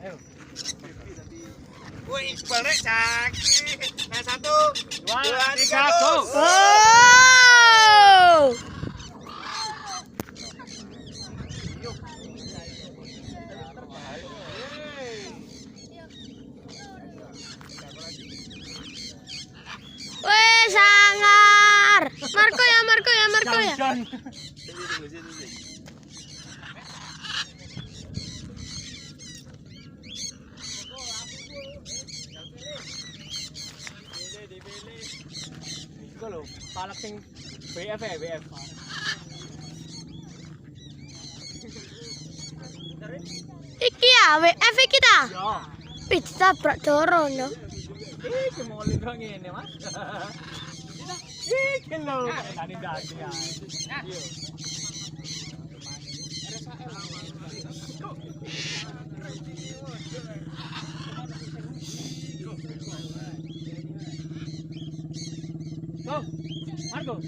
Ayo. Woi, Iqbal rek sakit. Nah, 1, 2, 3, go. Oh. Weh, sangar. Marco ya, Marco ya, Marco ya. John. Iku lho, palak sing BF ya, BF. Iki ya, WF iki ta? Yo. Pizza brak doron yo. Iki mau lihat ngene, Mas. Iki lho, tadi dadi ya. Yo. Go, Marco.